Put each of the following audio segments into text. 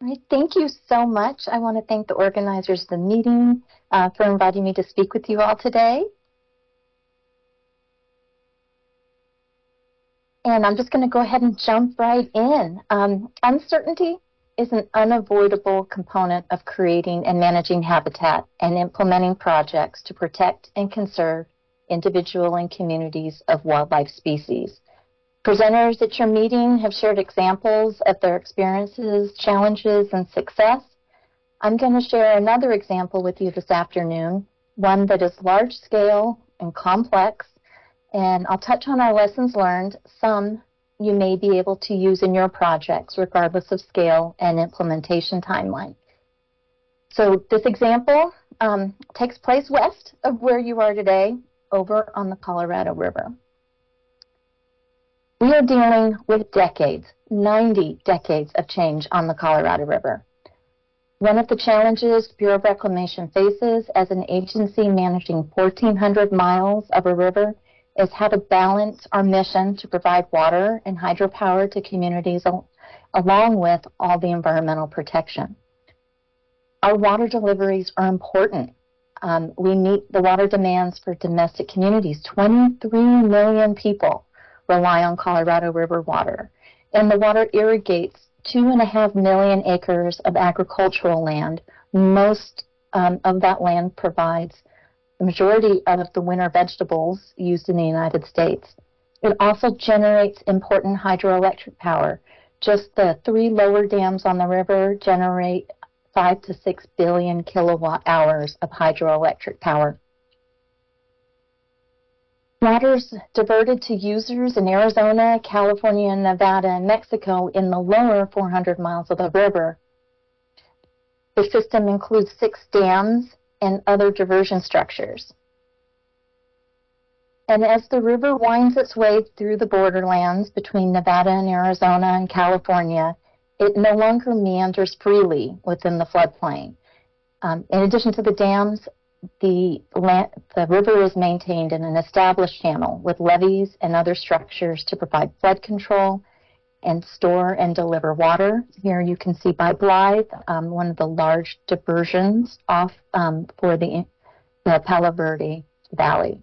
All right, thank you so much. I want to thank the organizers of the meeting for inviting me to speak with you all today. And I'm just going to go ahead and jump right in. Uncertainty is an unavoidable component of creating and managing habitat and implementing projects to protect and conserve individual and communities of wildlife species. Presenters at your meeting have shared examples of their experiences, challenges, and success. I'm going to share another example with you this afternoon, one that is large-scale and complex, and I'll touch on our lessons learned. Some you may be able to use in your projects, regardless of scale and implementation timeline. So this example takes place west of where you are today, over on the Colorado River. We are dealing with decades, 90 decades of change on the Colorado River. One of the challenges Bureau of Reclamation faces as an agency managing 1,400 miles of a river is how to balance our mission to provide water and hydropower to communities along with all the environmental protection. Our water deliveries are important. We meet the water demands for domestic communities. 23 million people rely on Colorado River water, and the water irrigates 2.5 million acres of agricultural land. Most of that land provides the majority of the winter vegetables used in the United States. It also generates important hydroelectric power. Just the 3 lower dams on the river generate 5 to 6 billion kilowatt hours of hydroelectric power. Water's diverted to users in Arizona, California, Nevada, and Mexico in the lower 400 miles of the river. The system includes 6 dams and other diversion structures. And as the river winds its way through the borderlands between Nevada and Arizona and California, it no longer meanders freely within the floodplain. In addition to the dams, the river is maintained in an established channel with levees and other structures to provide flood control and store and deliver water. Here you can see by Blythe, one of the large diversions off for the Palo Verde Valley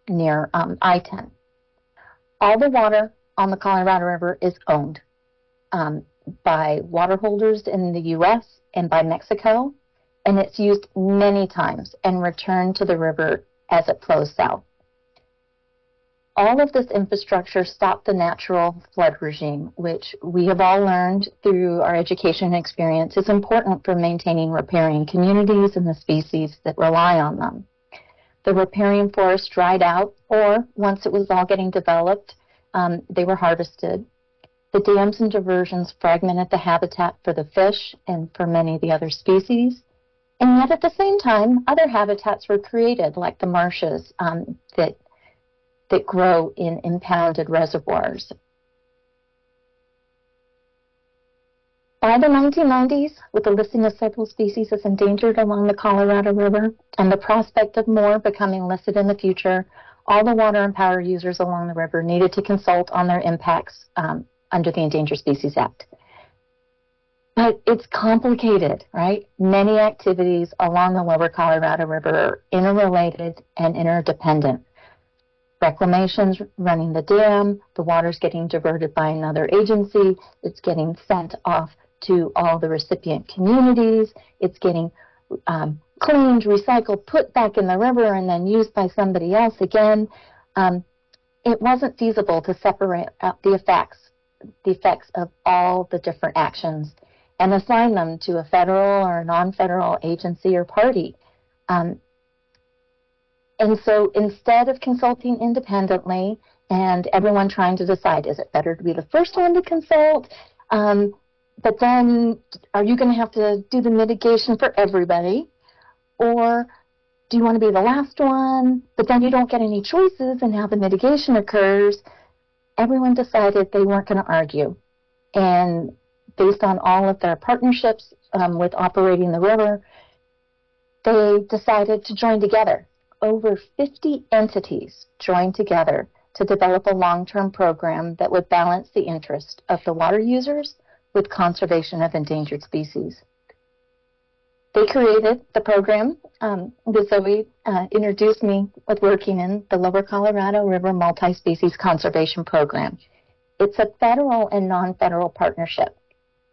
near I-10. All the water on the Colorado River is owned by water holders in the U.S. and by Mexico, and it's used many times and returned to the river as it flows south. All of this infrastructure stopped the natural flood regime, which we have all learned through our education experience is important for maintaining riparian communities and the species that rely on them. The riparian forest dried out, or once it was all getting developed, they were harvested. The dams and diversions fragmented the habitat for the fish and for many of the other species. And yet at the same time, other habitats were created, like the marshes that grow in impounded reservoirs. By the 1990s, with the listing of several species as endangered along the Colorado River and the prospect of more becoming listed in the future, all the water and power users along the river needed to consult on their impacts under the Endangered Species Act. But it's complicated, right? Many activities along the lower Colorado River are interrelated and interdependent. Reclamation's running the dam, the water's getting diverted by another agency, it's getting sent off to all the recipient communities, it's getting cleaned, recycled, put back in the river, and then used by somebody else again. It wasn't feasible to separate out the effects of all the different actions and assign them to a federal or a non-federal agency or party. And so instead of consulting independently and everyone trying to decide, is it better to be the first one to consult? But then are you going to have to do the mitigation for everybody? Or do you want to be the last one, but then you don't get any choices in how the mitigation occurs? Everyone decided they weren't going to argue. And based on all of their partnerships with operating the river, they decided to join together. Over 50 entities joined together to develop a long-term program that would balance the interest of the water users with conservation of endangered species. They created the program. Zoe introduced me with working in the Lower Colorado River Multi-Species Conservation Program. It's a federal and non-federal partnership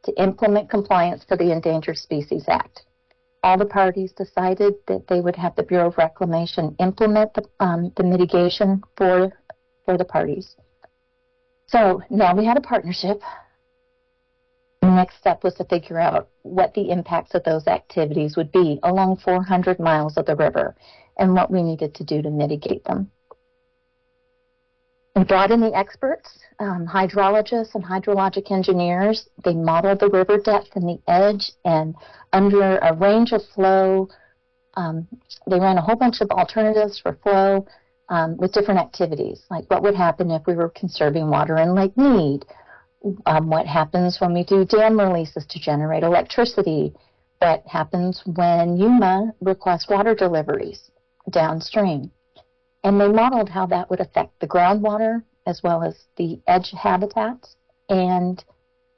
to implement compliance to the Endangered Species Act. All the parties decided that they would have the Bureau of Reclamation implement the mitigation for the parties. So now we had a partnership. The next step was to figure out what the impacts of those activities would be along 400 miles of the river and what we needed to do to mitigate them. We brought in the experts, hydrologists and hydrologic engineers. They modeled the river depth and the edge, and under a range of flow, they ran a whole bunch of alternatives for flow with different activities, like what would happen if we were conserving water in Lake Mead, what happens when we do dam releases to generate electricity, what happens when Yuma requests water deliveries downstream. And they modeled how that would affect the groundwater as well as the edge habitats. And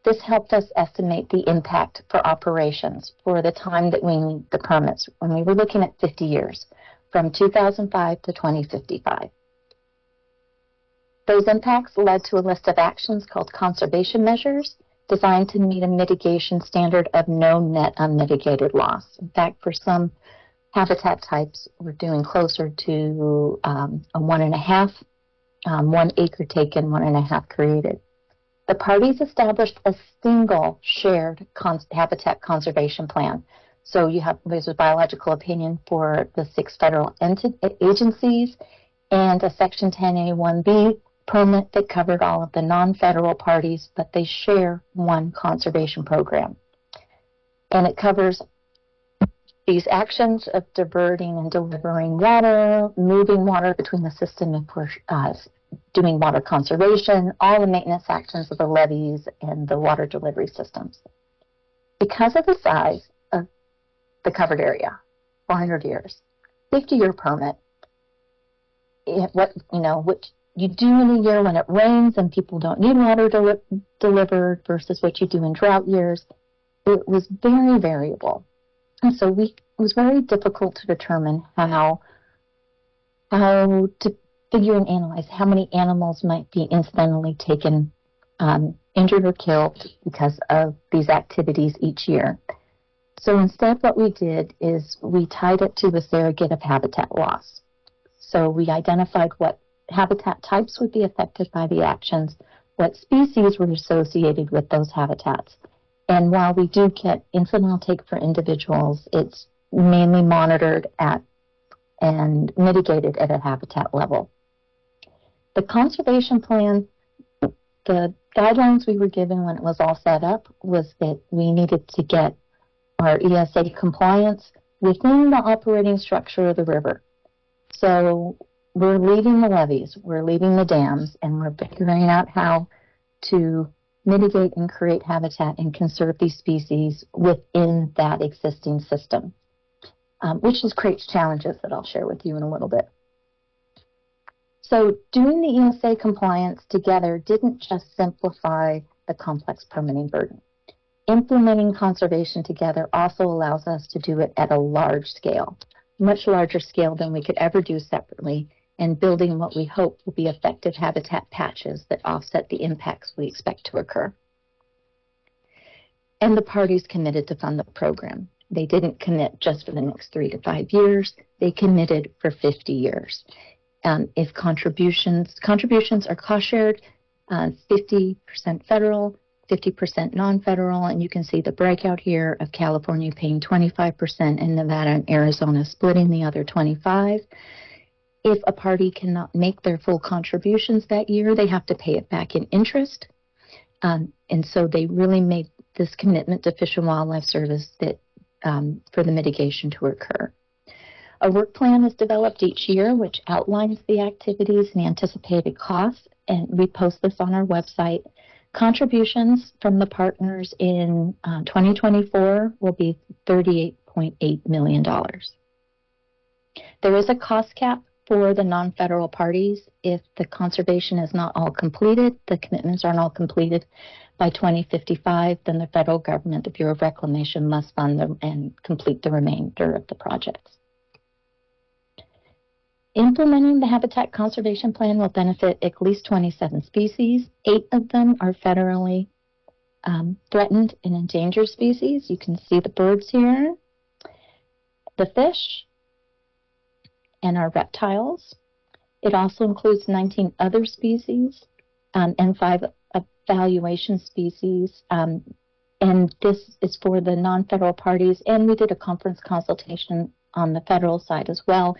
this helped us estimate the impact for operations for the time that we need the permits, when we were looking at 50 years, from 2005 to 2055. Those impacts led to a list of actions called conservation measures designed to meet a mitigation standard of no net unmitigated loss. In fact, for some habitat types, we're doing closer to a 1.5, 1 acre taken, 1.5 created. The parties established a single shared habitat conservation plan. So there's a biological opinion for the 6 federal agencies and a Section 10A1B permit that covered all of the non-federal parties, but they share one conservation program. And it covers these actions of diverting and delivering water, moving water between the system if we're doing water conservation, all the maintenance actions of the levees and the water delivery systems. Because of the size of the covered area, 400 years, 50-year permit, what you do in a year when it rains and people don't need water delivered versus what you do in drought years, it was very variable. And so it was very difficult to determine how to figure and analyze how many animals might be incidentally taken, injured or killed because of these activities each year. So instead what we did is we tied it to a surrogate of habitat loss. So we identified what habitat types would be affected by the actions, what species were associated with those habitats. And while we do get incidental take for individuals, it's mainly monitored at and mitigated at a habitat level. The conservation plan, the guidelines we were given when it was all set up was that we needed to get our ESA compliance within the operating structure of the river. So we're leaving the levees, we're leaving the dams, and we're figuring out how to mitigate and create habitat and conserve these species within that existing system, which creates challenges that I'll share with you in a little bit. So doing the ESA compliance together didn't just simplify the complex permitting burden. Implementing conservation together also allows us to do it at a large scale, much larger scale than we could ever do separately, and building what we hope will be effective habitat patches that offset the impacts we expect to occur. And the parties committed to fund the program. They didn't commit just for the next 3 to 5 years. They committed for 50 years. If contributions are cost-shared, 50% federal, 50% non-federal, and you can see the breakout here of California paying 25% and Nevada and Arizona splitting the other 25%. If a party cannot make their full contributions that year, they have to pay it back in interest. And so they really made this commitment to Fish and Wildlife Service that for the mitigation to occur. A work plan is developed each year, which outlines the activities and anticipated costs, and we post this on our website. Contributions from the partners in 2024 will be $38.8 million. There is a cost cap for the non-federal parties if the conservation is not all completed, the commitments aren't all completed. by 2055, then the federal government, the Bureau of Reclamation, must fund them and complete the remainder of the projects. Implementing the Habitat Conservation Plan will benefit at least 27 species. 8 of them are federally threatened and endangered species. You can see the birds here, the fish, and our reptiles. It also includes 19 other species and 5 evaluation species. And this is for the non-federal parties. And we did a conference consultation on the federal side as well.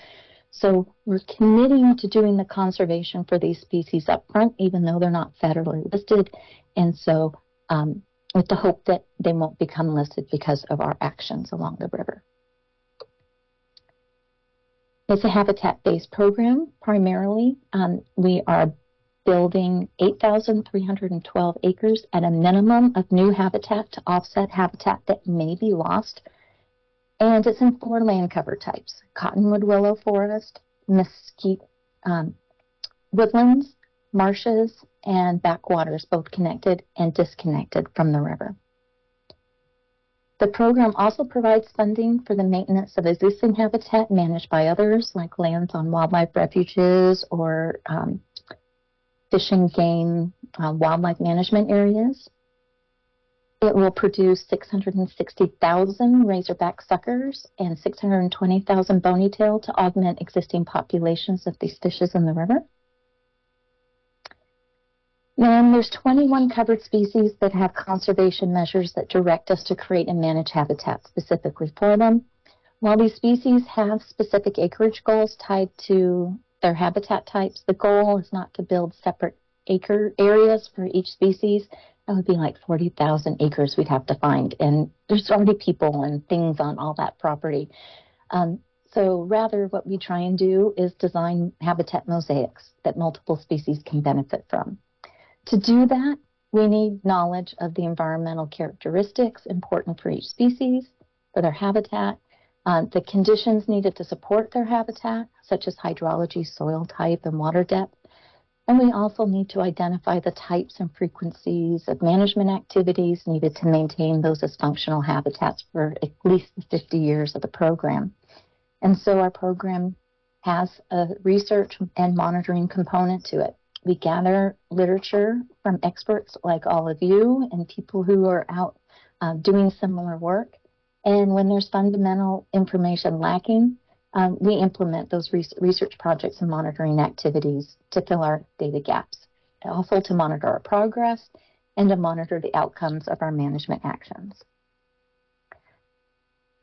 So we're committing to doing the conservation for these species up front, even though they're not federally listed. And so with the hope that they won't become listed because of our actions along the river. It's a habitat-based program, primarily. We are building 8,312 acres at a minimum of new habitat to offset habitat that may be lost. And it's in 4 land cover types: cottonwood willow forest, mesquite woodlands, marshes, and backwaters, both connected and disconnected from the river. The program also provides funding for the maintenance of existing habitat managed by others, like lands on wildlife refuges or fish and game wildlife management areas. It will produce 660,000 razorback suckers and 620,000 bonytail to augment existing populations of these fishes in the river. Then there's 21 covered species that have conservation measures that direct us to create and manage habitat specifically for them. While these species have specific acreage goals tied to their habitat types, the goal is not to build separate acre areas for each species. That would be like 40,000 acres we'd have to find, and there's already people and things on all that property. So rather, what we try and do is design habitat mosaics that multiple species can benefit from. To do that, we need knowledge of the environmental characteristics important for each species, for their habitat, the conditions needed to support their habitat, such as hydrology, soil type, and water depth. And we also need to identify the types and frequencies of management activities needed to maintain those as functional habitats for at least the 50 years of the program. And so our program has a research and monitoring component to it. We gather literature from experts like all of you and people who are out doing similar work. And when there's fundamental information lacking, we implement those research projects and monitoring activities to fill our data gaps, also to monitor our progress and to monitor the outcomes of our management actions.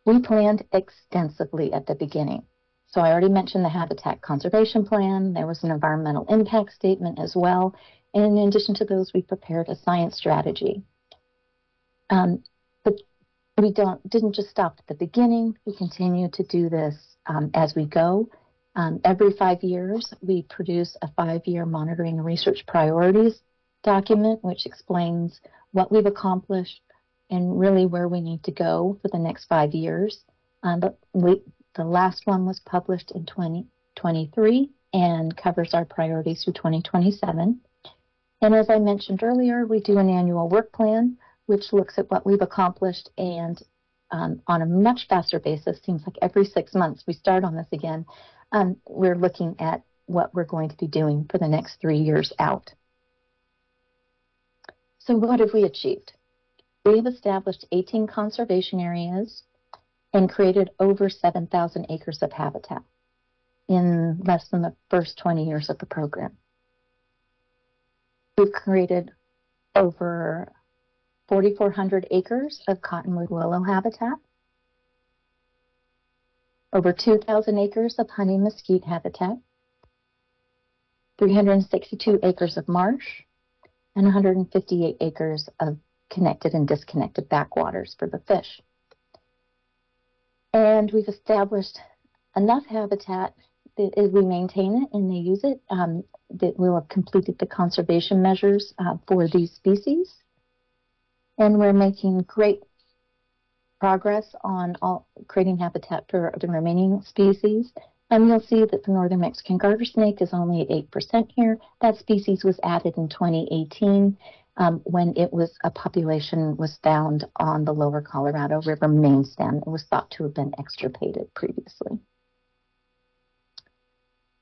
We planned extensively at the beginning. So I already mentioned the Habitat Conservation Plan. There was an environmental impact statement as well. And in addition to those, we prepared a science strategy. But we didn't just stop at the beginning. We continue to do this as we go. Every 5 years, we produce a 5-year monitoring and research priorities document, which explains what we've accomplished and really where we need to go for the next 5 years. The last one was published in 2023 and covers our priorities through 2027. And as I mentioned earlier, we do an annual work plan, which looks at what we've accomplished, and on a much faster basis, seems like every 6 months we start on this again, we're looking at what we're going to be doing for the next 3 years out. So what have we achieved? We have established 18 conservation areas and created over 7,000 acres of habitat in less than the first 20 years of the program. We've created over 4,400 acres of cottonwood willow habitat, over 2,000 acres of honey mesquite habitat, 362 acres of marsh, and 158 acres of connected and disconnected backwaters for the fish. And we've established enough habitat that as we maintain it and they use it, that we'll have completed the conservation measures for these species. And we're making great progress on creating habitat for the remaining species. And you'll see that the northern Mexican garter snake is only at 8% here. That species was added in 2018. when a population was found on the lower Colorado River main stem. It was thought to have been extirpated previously.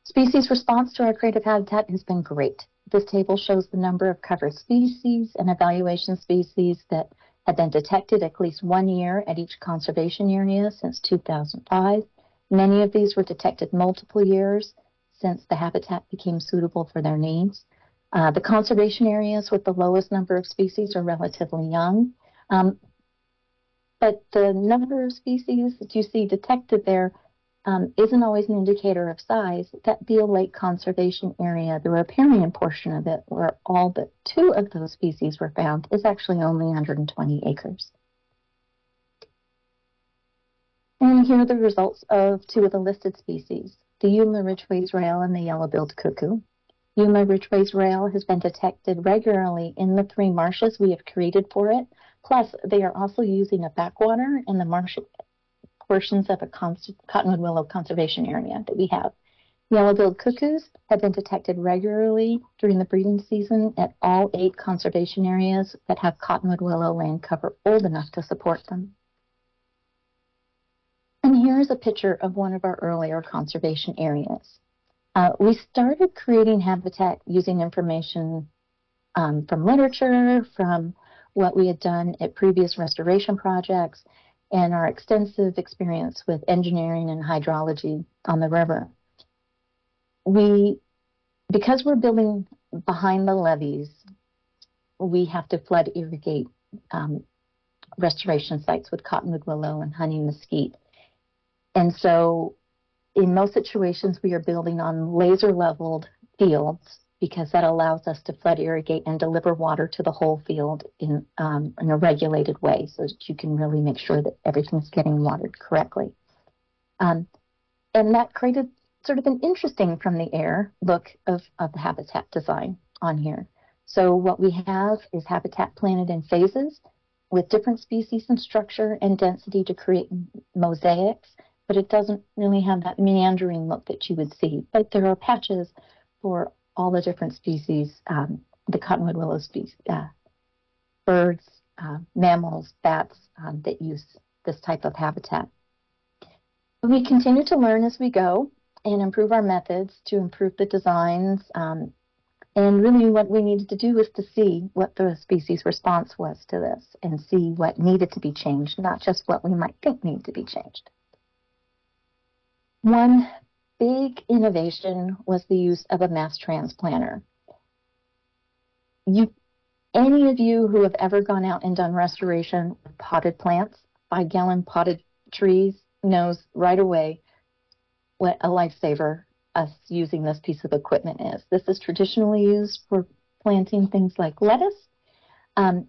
Species response to our creative habitat has been great. This table shows the number of covered species and evaluation species that have been detected at least 1 year at each conservation area since 2005. Many of these were detected multiple years since the habitat became suitable for their needs. The conservation areas with the lowest number of species are relatively young, but the number of species that you see detected there isn't always an indicator of size. That Beale Lake Conservation Area, the riparian portion of it, where all but 2 of those species were found, is actually only 120 acres. And here are the results of 2 of the listed species, the Yuma ridgeways rail and the yellow-billed cuckoo. Yuma ridgeways rail has been detected regularly in the 3 marshes we have created for it. Plus, they are also using a backwater in the marsh portions of a cottonwood willow conservation area that we have. Yellow-billed cuckoos have been detected regularly during the breeding season at all 8 conservation areas that have cottonwood willow land cover old enough to support them. And here's a picture of one of our earlier conservation areas. We started creating habitat using information from literature, from what we had done at previous restoration projects, and our extensive experience with engineering and hydrology on the river. Because we're building behind the levees, we have to flood irrigate restoration sites with cottonwood willow and honey mesquite. And so in most situations, we are building on laser-leveled fields because that allows us to flood irrigate and deliver water to the whole field in a regulated way so that you can really make sure that everything's getting watered correctly. And that created sort of an interesting from the air look of the habitat design on here. So what we have is habitat planted in phases with different species and structure and density to create mosaics, but it doesn't really have that meandering look that you would see. But there are patches for all the different species, the cottonwood willow species, birds, mammals, bats that use this type of habitat. We continue to learn as we go and improve our methods to improve the designs. And really what we needed to do was to see what the species response was to this and see what needed to be changed, not just what we might think needed to be changed. One big innovation was the use of a mass transplanter. Any of you who have ever gone out and done restoration with potted plants, 5-gallon potted trees, knows right away what a lifesaver us using this piece of equipment is. This is traditionally used for planting things like lettuce. And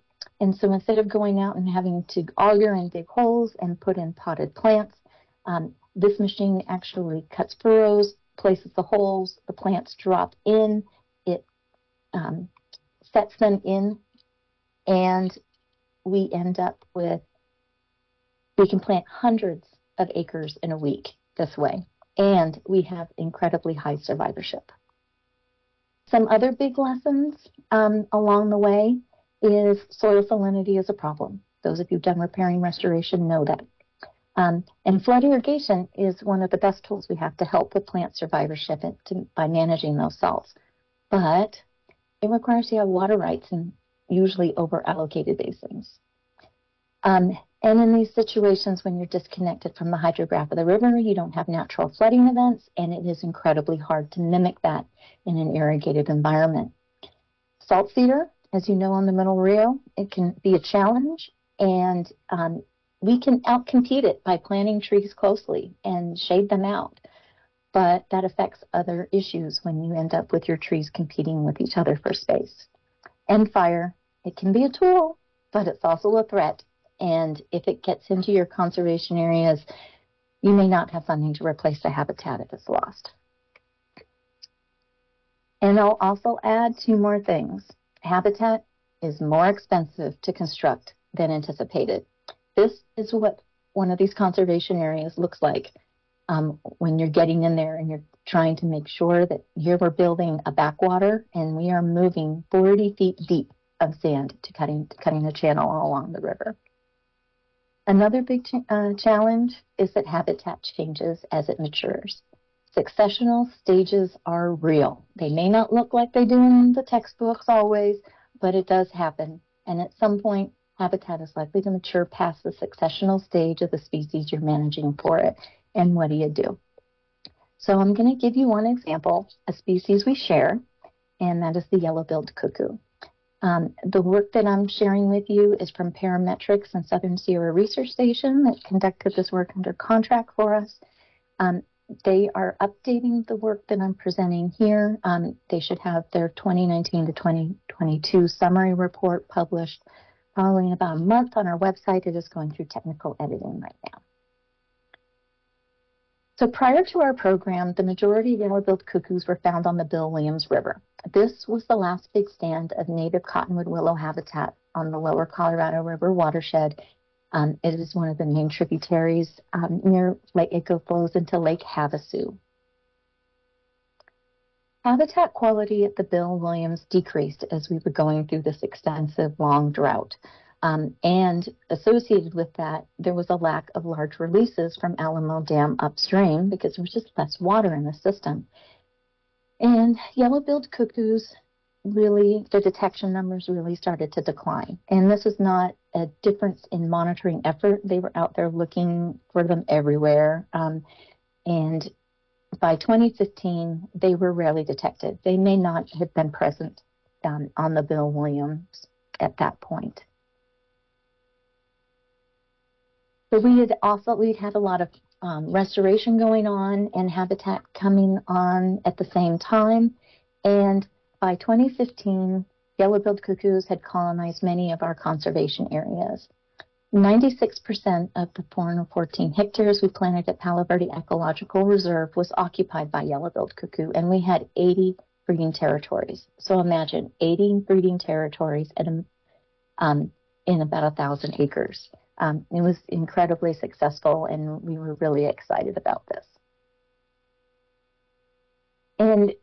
so instead of going out and having to auger and dig holes and put in potted plants, this machine actually cuts furrows, places the holes, the plants drop in, it sets them in, and we end up with, we can plant hundreds of acres in a week this way, and we have incredibly high survivorship. Some other big lessons along the way is soil salinity is a problem. Those of you who've done riparian restoration know that. And flood irrigation is one of the best tools we have to help with plant survivorship by managing those salts. But it requires you to have water rights and usually over-allocated basins. And in these situations when you're disconnected from the hydrograph of the river, you don't have natural flooding events, and it is incredibly hard to mimic that in an irrigated environment. Salt cedar, as you know, on the Middle Rio, it can be a challenge, and we can outcompete it by planting trees closely and shade them out. But that affects other issues when you end up with your trees competing with each other for space. And fire, it can be a tool, but it's also a threat. And if it gets into your conservation areas, you may not have funding to replace the habitat if it's lost. And I'll also add 2 more things. Habitat is more expensive to construct than anticipated. This is what one of these conservation areas looks like when you're getting in there and you're trying to make sure that here we're building a backwater and we are moving 40 feet deep of sand to cutting a channel all along the river. Another big challenge is that habitat changes as it matures. Successional stages are real. They may not look like they do in the textbooks always, but it does happen. And at some point, habitat is likely to mature past the successional stage of the species you're managing for it. And what do you do? So I'm going to give you one example, a species we share, and that is the yellow-billed cuckoo. The work that I'm sharing with you is from Parametrics and Southern Sierra Research Station that conducted this work under contract for us. They are updating the work that I'm presenting here. They should have their 2019 to 2022 summary report published probably in about a month on our website. It is going through technical editing right now. So prior to our program, the majority of yellow-billed cuckoos were found on the Bill Williams River. This was the last big stand of native cottonwood willow habitat on the lower Colorado River watershed. It is one of the main tributaries near Lake Echo flows into Lake Havasu. Habitat quality at the Bill Williams decreased as we were going through this extensive long drought. And associated with that, there was a lack of large releases from Alamo Dam upstream because there was just less water in the system. And yellow-billed cuckoos, really, the detection numbers really started to decline. And this is not a difference in monitoring effort. They were out there looking for them everywhere. And by 2015, they were rarely detected. They may not have been present on the Bill Williams at that point. So we'd had a lot of restoration going on and habitat coming on at the same time. And by 2015, yellow-billed cuckoos had colonized many of our conservation areas. 96% of the 414 hectares we planted at Palo Verde Ecological Reserve was occupied by yellow-billed cuckoo, and we had 80 breeding territories. So imagine 80 breeding territories at in about 1,000 acres. It was incredibly successful, and we were really excited about this. And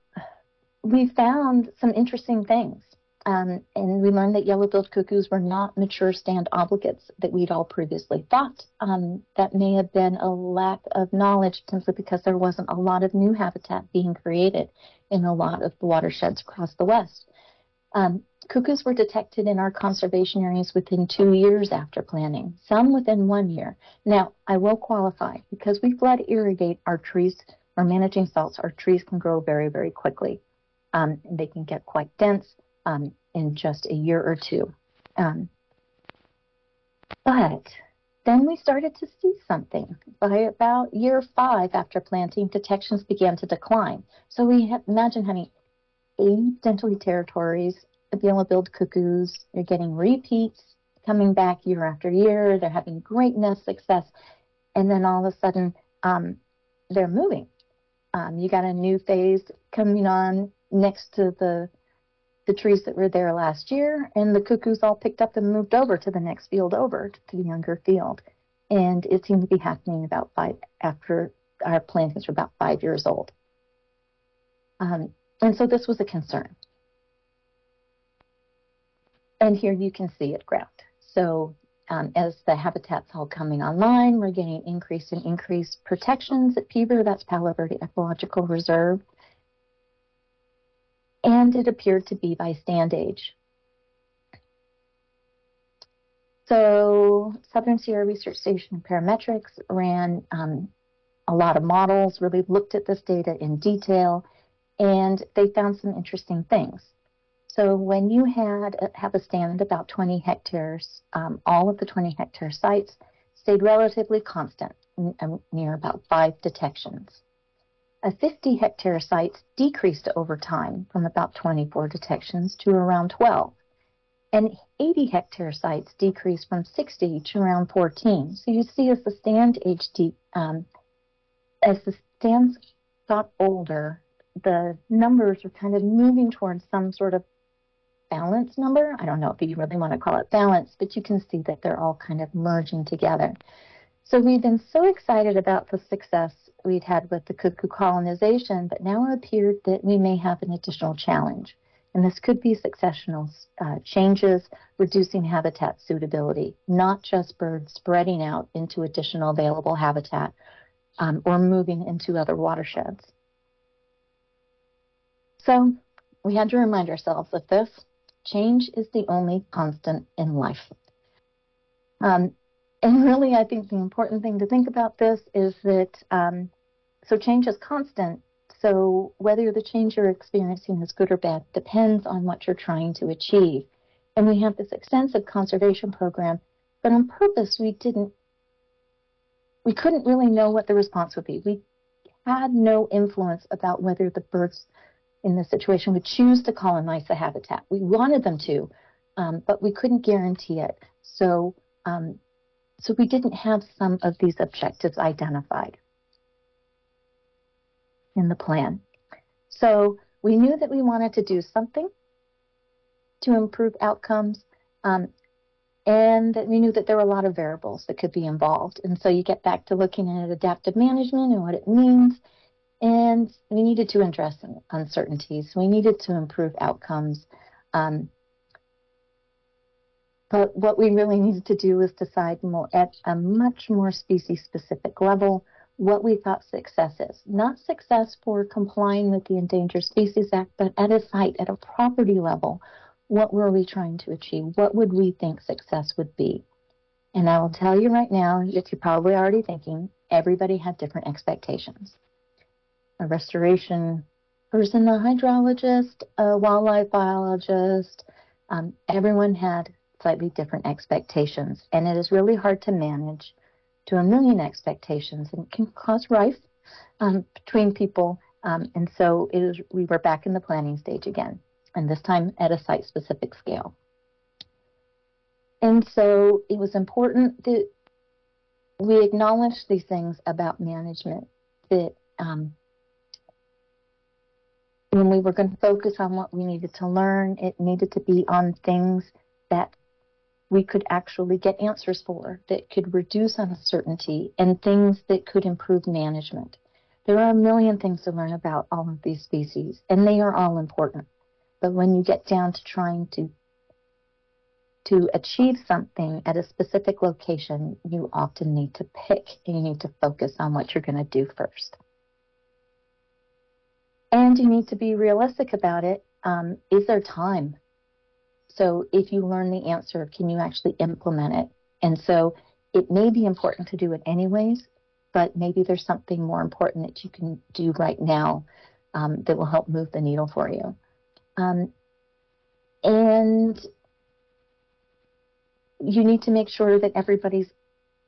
we found some interesting things. And we learned that yellow-billed cuckoos were not mature stand obligates that we'd all previously thought. That may have been a lack of knowledge simply because there wasn't a lot of new habitat being created in a lot of the watersheds across the West. Cuckoos were detected in our conservation areas within 2 years after planting, some within 1 year. Now, I will qualify, because we flood irrigate our trees or managing salts, our trees can grow very, very quickly. They can get quite dense in just a year or two. But then we started to see something. By about year 5 after planting, detections began to decline. So imagine having 80 potentially territories of yellow-billed cuckoos. They're getting repeats coming back year after year. They're having great nest success. And then all of a sudden, they're moving. You got a new phase coming on next to the trees that were there last year, and the cuckoos all picked up and moved over to the next field over, to the younger field. And it seemed to be happening about after our plantings were about 5 years old. And so this was a concern. And here you can see it ground. So as the habitat's all coming online, we're getting increased protections at PBER, that's Palo Verde Ecological Reserve. And it appeared to be by stand age. So Southern Sierra Research Station Parametrics ran a lot of models, really looked at this data in detail, and they found some interesting things. So when you have a stand at about 20 hectares, all of the 20 hectare sites stayed relatively constant, near about 5 detections. 50 hectare sites decreased over time from about 24 detections to around 12. And 80 hectare sites decreased from 60 to around 14. So you see as the stand age as the stands got older, the numbers are kind of moving towards some sort of balance number. I don't know if you really want to call it balance, but you can see that they're all kind of merging together. So we've been so excited about the success we'd had with the cuckoo colonization, but now it appeared that we may have an additional challenge. And this could be successional changes, reducing habitat suitability, not just birds spreading out into additional available habitat or moving into other watersheds. So we had to remind ourselves of this. Change is the only constant in life. And really, I think the important thing to think about this is that, so change is constant. So whether the change you're experiencing is good or bad depends on what you're trying to achieve. And we have this extensive conservation program, but on purpose, we couldn't really know what the response would be. We had no influence about whether the birds in this situation would choose to colonize the habitat. We wanted them to, but we couldn't guarantee it. So we didn't have some of these objectives identified in the plan. So we knew that we wanted to do something to improve outcomes, and that we knew that there were a lot of variables that could be involved. And so you get back to looking at adaptive management and what it means, and we needed to address uncertainties. We needed to improve outcomes. But what we really needed to do was decide at a much more species-specific level what we thought success is. Not success for complying with the Endangered Species Act, but at a site, at a property level, what were we trying to achieve? What would we think success would be? And I will tell you right now, that you're probably already thinking, everybody had different expectations. A restoration person, a hydrologist, a wildlife biologist, everyone had slightly different expectations. And it is really hard to manage to a million expectations, and it can cause rife between people. And so we were back in the planning stage again, and this time at a site-specific scale. And so it was important that we acknowledge these things about management, that when we were going to focus on what we needed to learn, it needed to be on things that we could actually get answers for, that could reduce uncertainty, and things that could improve management. There are a million things to learn about all of these species, and they are all important. But when you get down to trying to achieve something at a specific location, you often need to pick, and you need to focus on what you're going to do first. And you need to be realistic about it. Is there time? So if you learn the answer, can you actually implement it? And so it may be important to do it anyways, but maybe there's something more important that you can do right now that will help move the needle for you. And you need to make sure that everybody's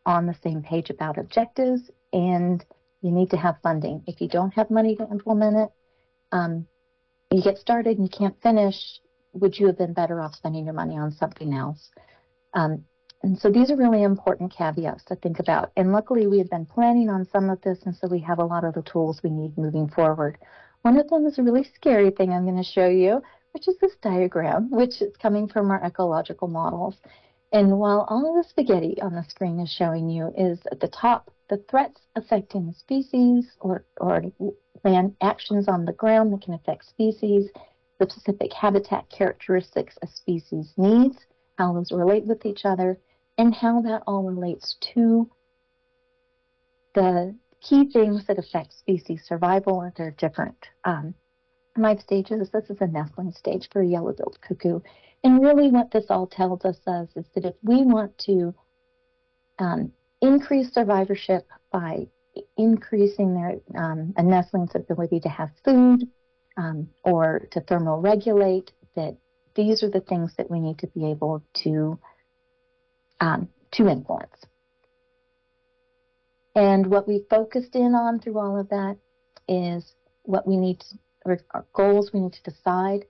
on the same page about objectives, and you need to have funding. If you don't have money to implement it, you get started and you can't finish, would you have been better off spending your money on something else? And so these are really important caveats to think about. And luckily, we had been planning on some of this, and so we have a lot of the tools we need moving forward. One of them is a really scary thing I'm going to show you, which is this diagram, which is coming from our ecological models. And while all of the spaghetti on the screen is showing you is at the top, the threats affecting the species or land actions on the ground that can affect species, the specific habitat characteristics a species needs, how those relate with each other, and how that all relates to the key things that affect species survival at their different life stages. This is a nestling stage for a yellow-billed cuckoo. And really what this all tells us is that if we want to increase survivorship by increasing a nestling's ability to have food, or to thermoregulate, that these are the things that we need to be able to influence. And what we focused in on through all of that is what we need to, or our goals we need to decide.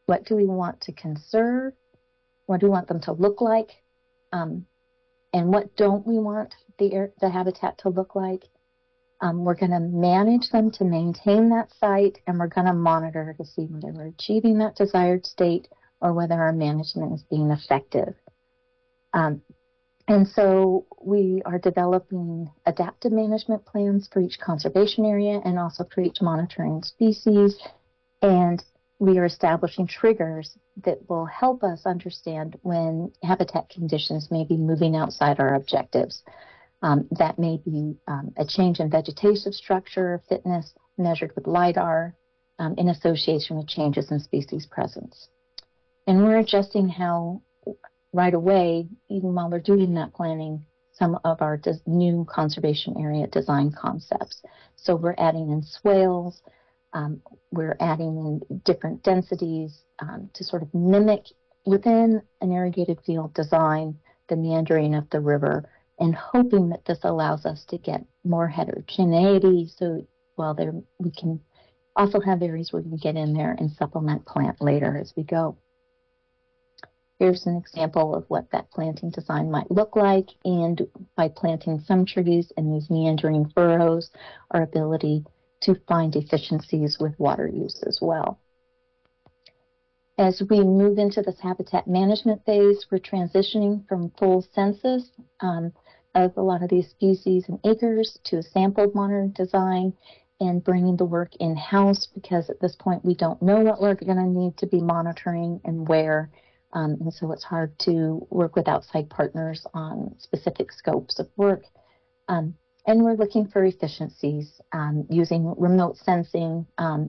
What do we want to conserve? What do we want them to look like? And what don't we want the habitat to look like? We're going to manage them to maintain that site, and we're going to monitor to see whether we're achieving that desired state or whether our management is being effective. And so we are developing adaptive management plans for each conservation area and also for each monitoring species. And we are establishing triggers that will help us understand when habitat conditions may be moving outside our objectives. That may be a change in vegetative structure or fitness measured with LIDAR in association with changes in species presence. And we're adjusting how, right away, even while we're doing that planning, some of our new conservation area design concepts. So we're adding in swales, we're adding in different densities to sort of mimic within an irrigated field design the meandering of the river, and hoping that this allows us to get more heterogeneity, so while there we can also have areas where we can get in there and supplement plant later as we go. Here's an example of what that planting design might look like, and by planting some trees in these meandering furrows, our ability to find efficiencies with water use as well. As we move into this habitat management phase, we're transitioning from full census of a lot of these species and acres to a sampled monitoring design and bringing the work in-house, because at this point we don't know what we're going to need to be monitoring and where. And so it's hard to work with outside partners on specific scopes of work. And we're looking for efficiencies using remote sensing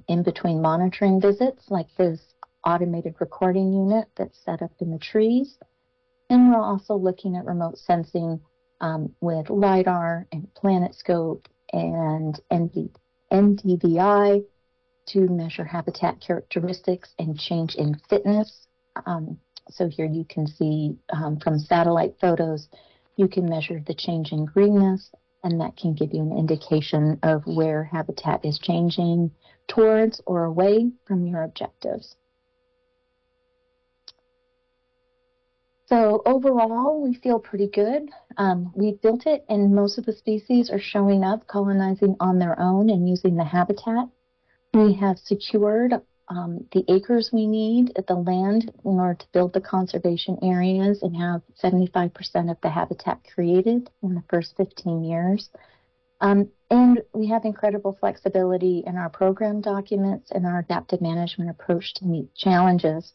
in between monitoring visits, like this automated recording unit that's set up in the trees. And we're also looking at remote sensing with LIDAR and PlanetScope and NDVI to measure habitat characteristics and change in fitness. So here you can see from satellite photos, you can measure the change in greenness, and that can give you an indication of where habitat is changing towards or away from your objectives. So overall, we feel pretty good. We built it, and most of the species are showing up, colonizing on their own and using the habitat. We have secured the acres we need at the land in order to build the conservation areas and have 75% of the habitat created in the first 15 years. And we have incredible flexibility in our program documents and our adaptive management approach to meet challenges.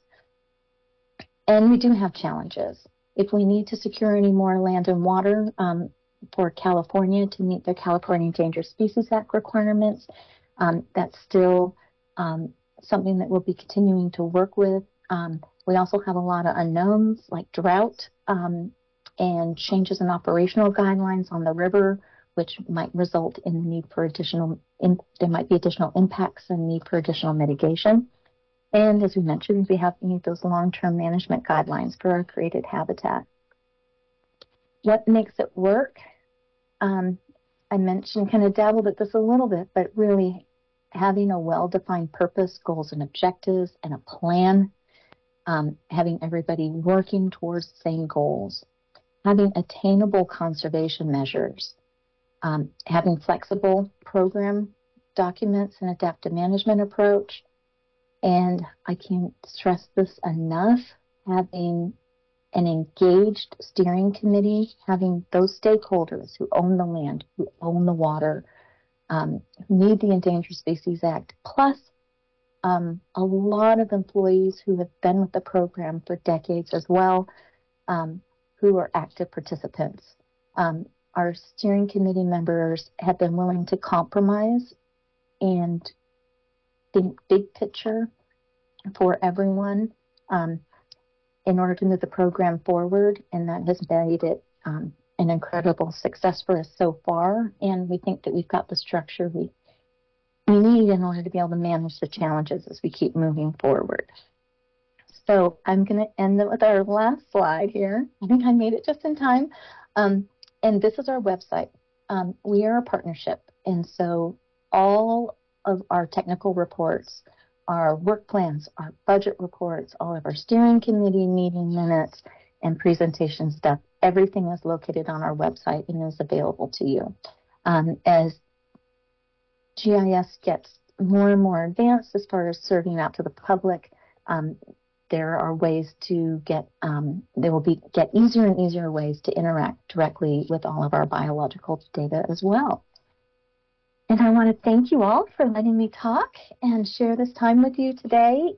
And we do have challenges. If we need to secure any more land and water for California to meet their California Endangered Species Act requirements, that's still something that we'll be continuing to work with. We also have a lot of unknowns like drought and changes in operational guidelines on the river, which might result in the need for there might be additional impacts and need for additional mitigation. And as we mentioned, we need those long-term management guidelines for our created habitat. What makes it work? I mentioned, kind of dabbled at this a little bit, but really having a well-defined purpose, goals and objectives, and a plan, having everybody working towards the same goals, having attainable conservation measures, having flexible program documents and adaptive management approach, and I can't stress this enough, having an engaged steering committee, having those stakeholders who own the land, who own the water, who need the Endangered Species Act, plus a lot of employees who have been with the program for decades as well, who are active participants. Our steering committee members have been willing to compromise and think big picture for everyone in order to move the program forward, and that has made it an incredible success for us so far, and we think that we've got the structure we need in order to be able to manage the challenges as we keep moving forward. So I'm going to end it with our last slide here. I think I made it just in time. And this is our website. We are a partnership, and so all of our technical reports, our work plans, our budget reports, all of our steering committee meeting minutes and presentation stuff, everything is located on our website and is available to you. As GIS gets more and more advanced as far as serving out to the public, there are ways to get easier and easier ways to interact directly with all of our biological data as well. And I want to thank you all for letting me talk and share this time with you today.